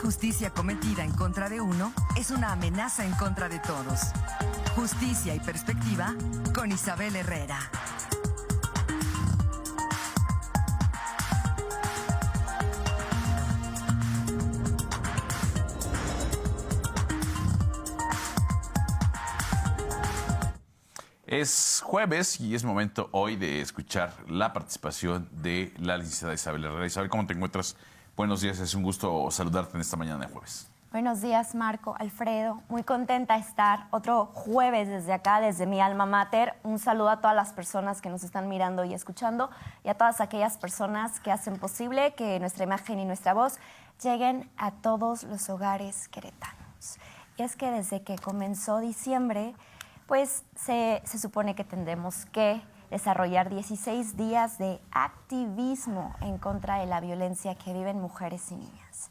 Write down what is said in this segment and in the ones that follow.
injusticia cometida en contra de uno es una amenaza en contra de todos. Justicia y perspectiva con Isabel Herrera. Es jueves y es momento hoy de escuchar la participación de la licenciada Isabel Herrera. Isabel, ¿cómo te encuentras? Buenos días, es un gusto saludarte en esta mañana de jueves. Buenos días, Marco, Alfredo. Muy contenta de estar otro jueves desde acá, desde mi alma mater. Un saludo a todas las personas que nos están mirando y escuchando y a todas aquellas personas que hacen posible que nuestra imagen y nuestra voz lleguen a todos los hogares queretanos. Y es que desde que comenzó diciembre, pues se supone que tendremos que desarrollar 16 días de activismo en contra de la violencia que viven mujeres y niñas.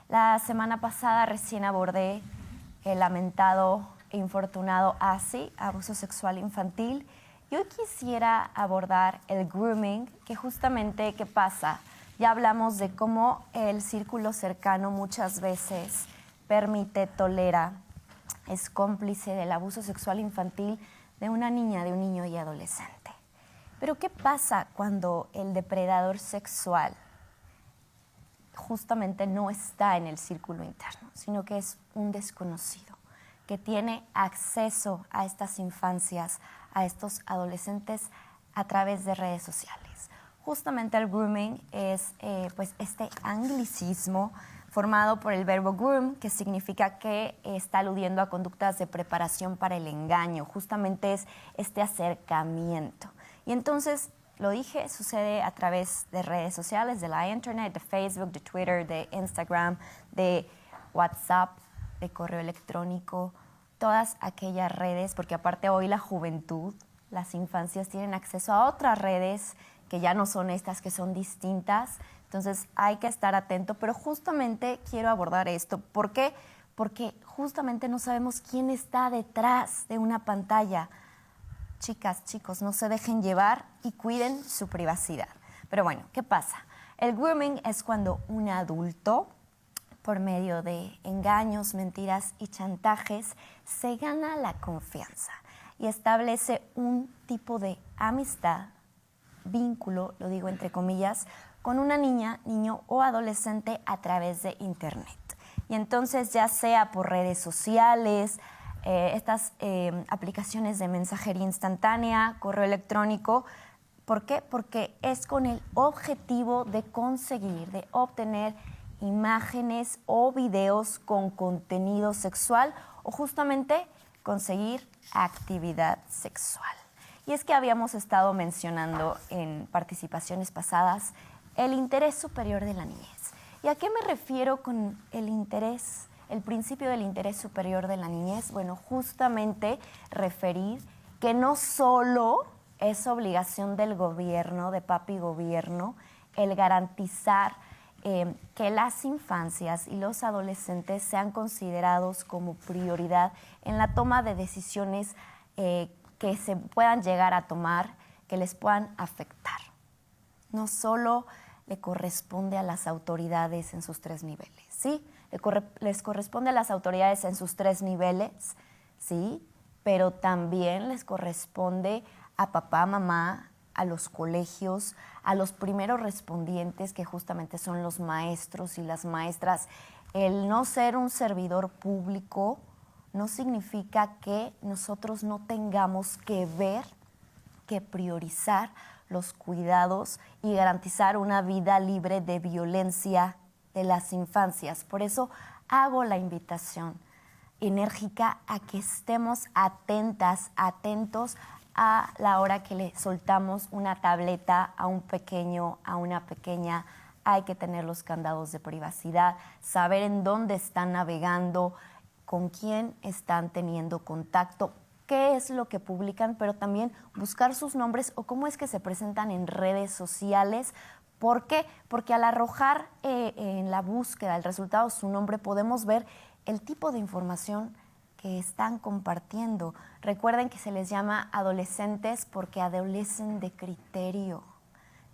La semana pasada recién abordé el lamentado e infortunado ASI, abuso sexual infantil, y hoy quisiera abordar el grooming, que justamente, ¿qué pasa? Ya hablamos de cómo el círculo cercano muchas veces permite, tolera, es cómplice del abuso sexual infantil de una niña, de un niño y adolescente. Pero ¿qué pasa cuando el depredador sexual justamente no está en el círculo interno, sino que es un desconocido, que tiene acceso a estas infancias, a estos adolescentes a través de redes sociales? Justamente el grooming es pues este anglicismo formado por el verbo groom, que significa que está aludiendo a conductas de preparación para el engaño. Justamente es este acercamiento. Y entonces, lo dije, sucede a través de redes sociales, de la internet, de Facebook, de Twitter, de Instagram, de WhatsApp, de correo electrónico, todas aquellas redes, porque aparte hoy la juventud, las infancias tienen acceso a otras redes que ya no son estas, que son distintas. Entonces hay que estar atento, pero justamente quiero abordar esto. ¿Por qué? Porque justamente no sabemos quién está detrás de una pantalla. Chicas, chicos, no se dejen llevar y cuiden su privacidad. Pero bueno, ¿qué pasa? El grooming es cuando un adulto, por medio de engaños, mentiras y chantajes, se gana la confianza y establece un tipo de amistad, vínculo, lo digo entre comillas, con una niña, niño o adolescente a través de Internet. Y entonces, ya sea por redes sociales, estas aplicaciones de mensajería instantánea, correo electrónico. ¿Por qué? Porque es con el objetivo de conseguir, de obtener imágenes o videos con contenido sexual o justamente conseguir actividad sexual. Y es que habíamos estado mencionando en participaciones pasadas el interés superior de la niñez. ¿Y a qué me refiero con el interés, el principio del interés superior de la niñez? Bueno, justamente referir que no solo es obligación del gobierno, de papi gobierno, el garantizar que las infancias y los adolescentes sean considerados como prioridad en la toma de decisiones que se puedan llegar a tomar, que les puedan afectar. No solo le corresponde a las autoridades en sus 3 niveles, ¿sí? Les corresponde a las autoridades en sus 3 niveles, ¿sí? Pero también les corresponde a papá, mamá, a los colegios, a los primeros respondientes, que justamente son los maestros y las maestras. El no ser un servidor público no significa que nosotros no tengamos que ver, que priorizar los cuidados y garantizar una vida libre de violencia de las infancias. Por eso hago la invitación enérgica a que estemos atentas, atentos a la hora que le soltamos una tableta a un pequeño, a una pequeña. Hay que tener los candados de privacidad, saber en dónde están navegando, con quién están teniendo contacto, qué es lo que publican, pero también buscar sus nombres o cómo es que se presentan en redes sociales. ¿Por qué? Porque al arrojar en la búsqueda el resultado su nombre, podemos ver el tipo de información que están compartiendo. Recuerden que se les llama adolescentes porque adolecen de criterio.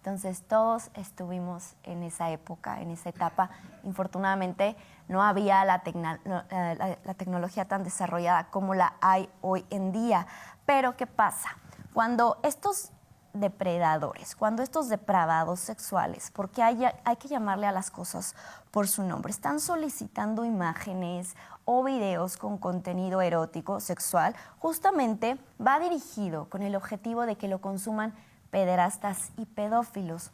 Entonces todos estuvimos en esa época, en esa etapa. Infortunadamente no había la tecnología tan desarrollada como la hay hoy en día. Pero ¿qué pasa? Cuando estos depredadores, cuando estos depravados sexuales, porque hay que llamarle a las cosas por su nombre, están solicitando imágenes o videos con contenido erótico, sexual, justamente va dirigido con el objetivo de que lo consuman pederastas y pedófilos.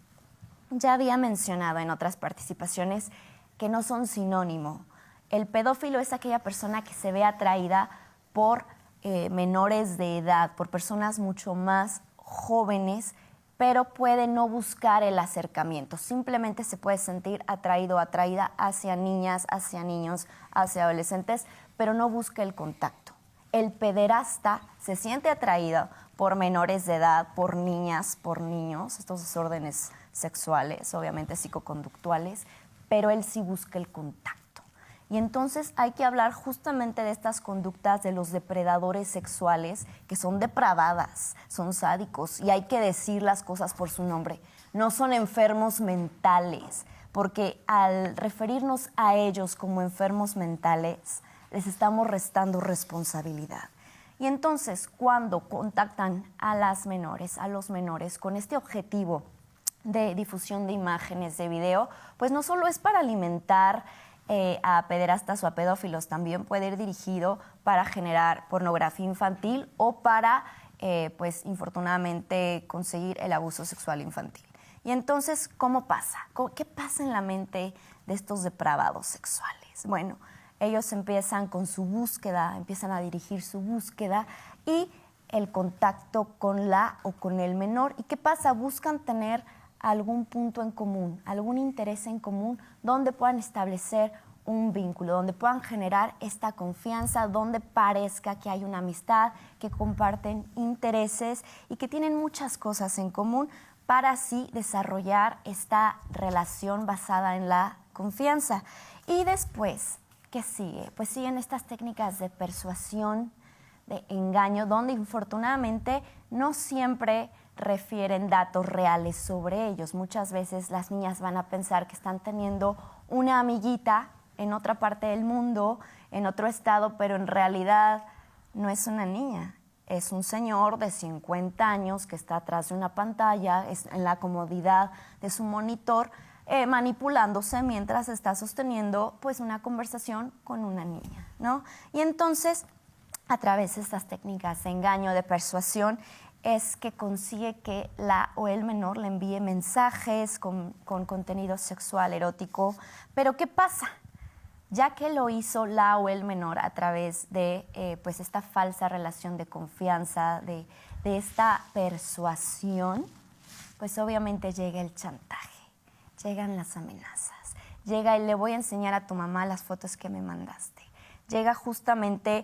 Ya había mencionado en otras participaciones que no son sinónimo. El pedófilo es aquella persona que se ve atraída por menores de edad, por personas mucho más jóvenes, pero puede no buscar el acercamiento. Simplemente se puede sentir atraído o atraída hacia niñas, hacia niños, hacia adolescentes, pero no busca el contacto. El pederasta se siente atraído por menores de edad, por niñas, por niños, estos desórdenes sexuales, obviamente psicoconductuales, pero él sí busca el contacto. Y entonces hay que hablar justamente de estas conductas de los depredadores sexuales que son depravadas, son sádicos, y hay que decir las cosas por su nombre. No son enfermos mentales, porque al referirnos a ellos como enfermos mentales, les estamos restando responsabilidad. Y entonces, cuando contactan a las menores, a los menores, con este objetivo de difusión de imágenes, de video, pues no solo es para alimentar a pederastas o a pedófilos, también puede ir dirigido para generar pornografía infantil o para, pues infortunadamente, conseguir el abuso sexual infantil. Y entonces, ¿cómo pasa? ¿Qué pasa en la mente de estos depravados sexuales? Bueno, ellos empiezan con su búsqueda, empiezan a dirigir su búsqueda y el contacto con la o con el menor. ¿Y qué pasa? Buscan tener algún punto en común, algún interés en común donde puedan establecer un vínculo, donde puedan generar esta confianza, donde parezca que hay una amistad, que comparten intereses y que tienen muchas cosas en común para así desarrollar esta relación basada en la confianza. Y después, ¿qué sigue? Pues siguen estas técnicas de persuasión, de engaño, donde infortunadamente no siempre refieren datos reales sobre ellos. Muchas veces las niñas van a pensar que están teniendo una amiguita en otra parte del mundo, en otro estado, pero en realidad no es una niña. Es un señor de 50 años que está atrás de una pantalla, en la comodidad de su monitor, manipulándose mientras está sosteniendo pues una conversación con una niña, ¿no? Y entonces, a través de estas técnicas de engaño, de persuasión, es que consigue que la o el menor le envíe mensajes con contenido sexual, erótico. Pero ¿qué pasa? Ya que lo hizo la o el menor a través de pues esta falsa relación de confianza, de esta persuasión, pues obviamente llega el chantaje, llegan las amenazas, llega el le voy a enseñar a tu mamá las fotos que me mandaste. Llega justamente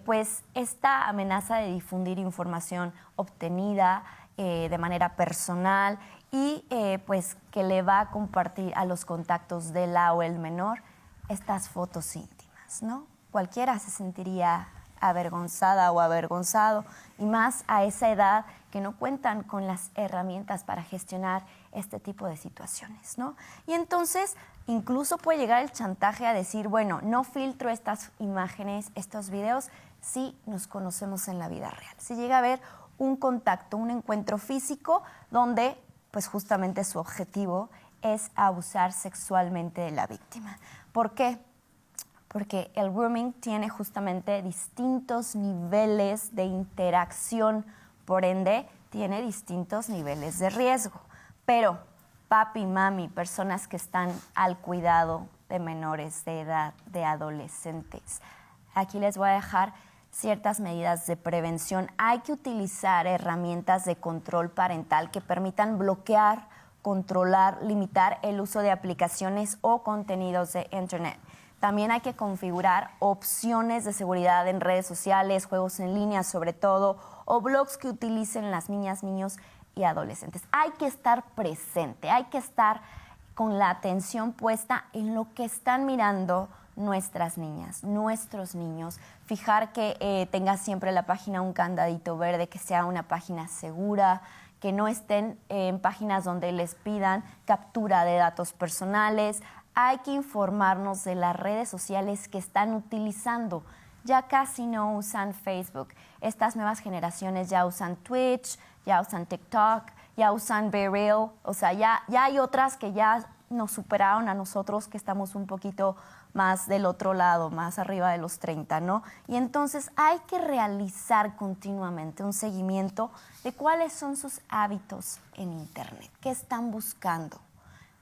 pues esta amenaza de difundir información obtenida de manera personal y pues que le va a compartir a los contactos de la o el menor estas fotos íntimas, ¿no? Cualquiera se sentiría avergonzada o avergonzado, y más a esa edad que no cuentan con las herramientas para gestionar este tipo de situaciones, ¿no? Y entonces incluso puede llegar el chantaje a decir, bueno, no filtro estas imágenes, estos videos, si nos conocemos en la vida real. Si llega a haber un contacto, un encuentro físico donde pues justamente su objetivo es abusar sexualmente de la víctima. ¿Por qué? Porque el grooming tiene justamente distintos niveles de interacción, por ende tiene distintos niveles de riesgo. Pero papi, mami, personas que están al cuidado de menores de edad, de adolescentes, aquí les voy a dejar ciertas medidas de prevención. Hay que utilizar herramientas de control parental que permitan bloquear, controlar, limitar el uso de aplicaciones o contenidos de Internet. También hay que configurar opciones de seguridad en redes sociales, juegos en línea sobre todo, o blogs que utilicen las niñas, niños y adolescentes. Hay que estar presente, hay que estar con la atención puesta en lo que están mirando nuestras niñas, nuestros niños. Fijar que tenga siempre la página un candadito verde, que sea una página segura, que no estén en páginas donde les pidan captura de datos personales. Hay que informarnos de las redes sociales que están utilizando. Ya casi no usan Facebook. Estas nuevas generaciones ya usan Twitch, ya usan TikTok, ya usan BeReal. O sea, ya hay otras que ya nos superaron a nosotros, que estamos un poquito más del otro lado, más arriba de los 30, ¿no? Y entonces hay que realizar continuamente un seguimiento de cuáles son sus hábitos en Internet, qué están buscando,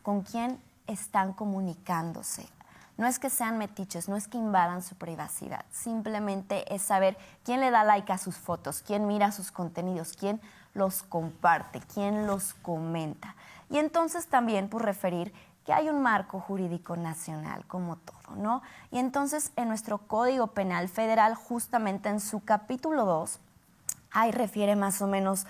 con quién están comunicándose. No es que sean metiches, no es que invadan su privacidad, simplemente es saber quién le da like a sus fotos, quién mira sus contenidos, quién los comparte, quién los comenta. Y entonces también pues referir que hay un marco jurídico nacional como todo, ¿no? Y entonces en nuestro Código Penal Federal, justamente en su capítulo 2, ahí refiere más o menos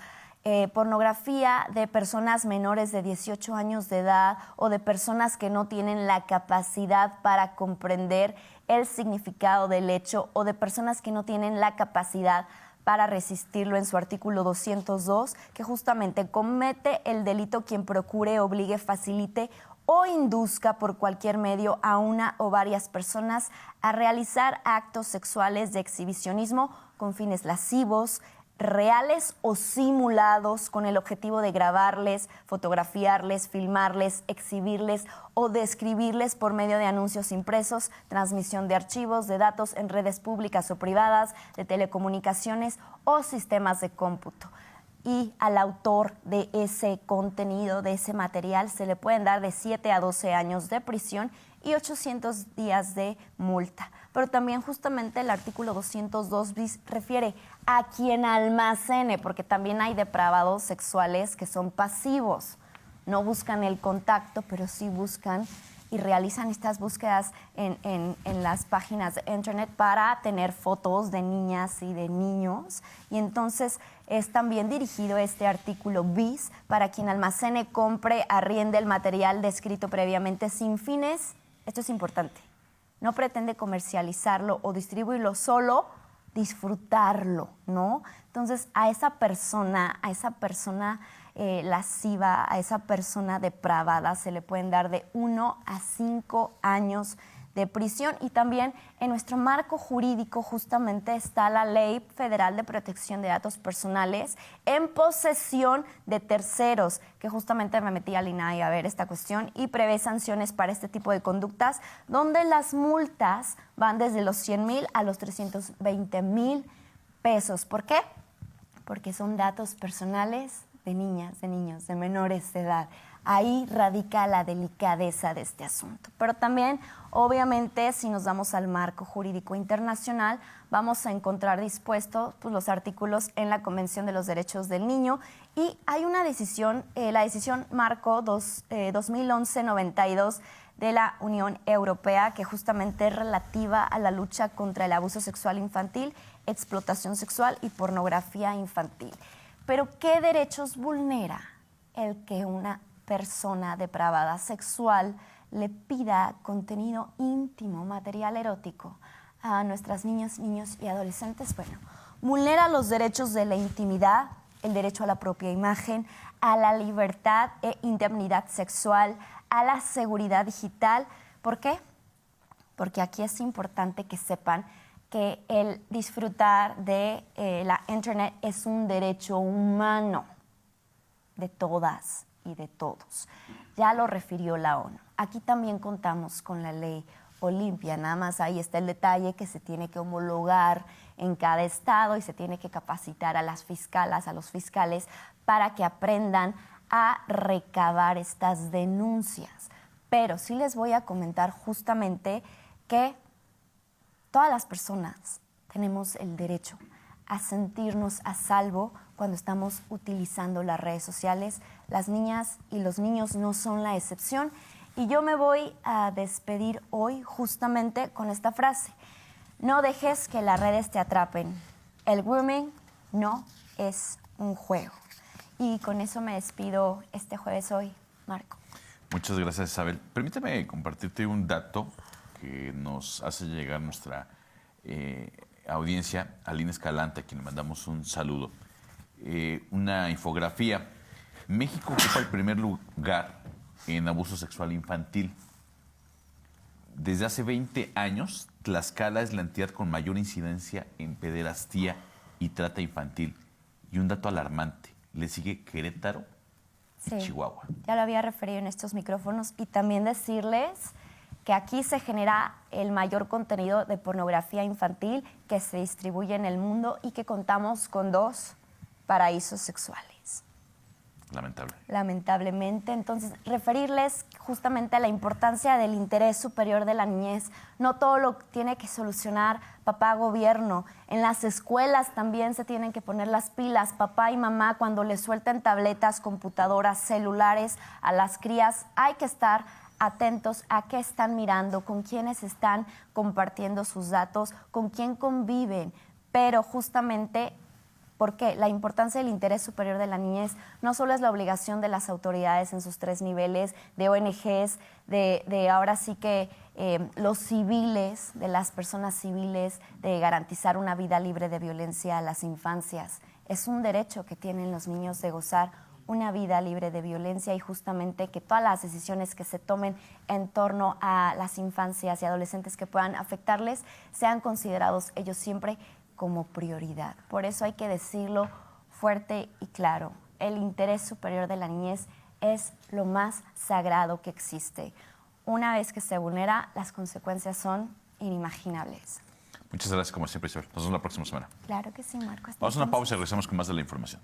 pornografía de personas menores de 18 años de edad o de personas que no tienen la capacidad para comprender el significado del hecho o de personas que no tienen la capacidad para resistirlo, en su artículo 202, que justamente comete el delito quien procure, obligue, facilite o induzca por cualquier medio a una o varias personas a realizar actos sexuales de exhibicionismo con fines lascivos, reales o simulados, con el objetivo de grabarles, fotografiarles, filmarles, exhibirles o describirles por medio de anuncios impresos, transmisión de archivos, de datos en redes públicas o privadas, de telecomunicaciones o sistemas de cómputo. Y al autor de ese contenido, de ese material, se le pueden dar de 7 a 12 años de prisión y 800 días de multa. Pero también justamente el artículo 202 bis refiere a quien almacene, porque también hay depravados sexuales que son pasivos. No buscan el contacto, pero sí buscan y realizan estas búsquedas en las páginas de internet para tener fotos de niñas y de niños. Y entonces es también dirigido este artículo bis para quien almacene, compre, arriende el material descrito previamente sin fines, esto es importante, no pretende comercializarlo o distribuirlo, solo disfrutarlo, ¿no? Entonces a esa persona lasciva, a esa persona depravada se le pueden dar de 1 a 5 años de prisión. Y también en nuestro marco jurídico justamente está la Ley Federal de Protección de Datos Personales en posesión de terceros, que justamente me metí al INAI a ver esta cuestión y prevé sanciones para este tipo de conductas, donde las multas van desde los 100,000 a los 320,000 pesos. ¿Por qué? Porque son datos personales de niñas, de niños, de menores de edad. Ahí radica la delicadeza de este asunto. Pero también, obviamente, si nos vamos al marco jurídico internacional, vamos a encontrar dispuestos pues, los artículos en la Convención de los Derechos del Niño. Y hay una decisión, la decisión marco 2011-92 de la Unión Europea, que justamente es relativa a la lucha contra el abuso sexual infantil, explotación sexual y pornografía infantil. Pero ¿qué derechos vulnera el que una persona depravada sexual le pida contenido íntimo, material erótico a nuestras niñas, niños y adolescentes? Bueno, vulnera los derechos de la intimidad, el derecho a la propia imagen, a la libertad e indemnidad sexual, a la seguridad digital. ¿Por qué? Porque aquí es importante que sepan que el disfrutar de la Internet es un derecho humano de todas y de todos. Ya lo refirió la ONU. Aquí también contamos con la ley Olimpia, nada más ahí está el detalle que se tiene que homologar en cada estado y se tiene que capacitar a las fiscalas, a los fiscales, para que aprendan a recabar estas denuncias. Pero sí les voy a comentar justamente que todas las personas tenemos el derecho a sentirnos a salvo cuando estamos utilizando las redes sociales. Las niñas y los niños no son la excepción. Y yo me voy a despedir hoy justamente con esta frase: no dejes que las redes te atrapen. El grooming no es un juego. Y con eso me despido este jueves hoy, Marco. Muchas gracias, Isabel. Permíteme compartirte un dato que nos hace llegar nuestra audiencia, Aline Escalante, a quien le mandamos un saludo. Una infografía México ocupa el primer lugar en abuso sexual infantil. Desde hace 20 años, Tlaxcala es la entidad con mayor incidencia en pederastía y trata infantil. Y un dato alarmante, le sigue Querétaro y Chihuahua. Ya lo había referido en estos micrófonos y también decirles que aquí se genera el mayor contenido de pornografía infantil que se distribuye en el mundo y que contamos con 2 paraísos sexuales. Lamentable. Lamentablemente. Entonces, referirles justamente a la importancia del interés superior de la niñez. No todo lo tiene que solucionar papá gobierno. En las escuelas también se tienen que poner las pilas. Papá y mamá, cuando les suelten tabletas, computadoras, celulares a las crías, hay que estar atentos a qué están mirando, con quiénes están compartiendo sus datos, con quién conviven. Pero justamente porque la importancia del interés superior de la niñez no solo es la obligación de las autoridades en sus 3 niveles, de ONGs, de ahora sí que los civiles, de las personas civiles, de garantizar una vida libre de violencia a las infancias. Es un derecho que tienen los niños de gozar una vida libre de violencia y justamente que todas las decisiones que se tomen en torno a las infancias y adolescentes que puedan afectarles sean considerados ellos siempre como prioridad. Por eso hay que decirlo fuerte y claro. El interés superior de la niñez es lo más sagrado que existe. Una vez que se vulnera, las consecuencias son inimaginables. Muchas gracias, como siempre, Isabel. Nos vemos la próxima semana. Claro que sí, Marco. Vamos a una pausa y regresamos con más de la información.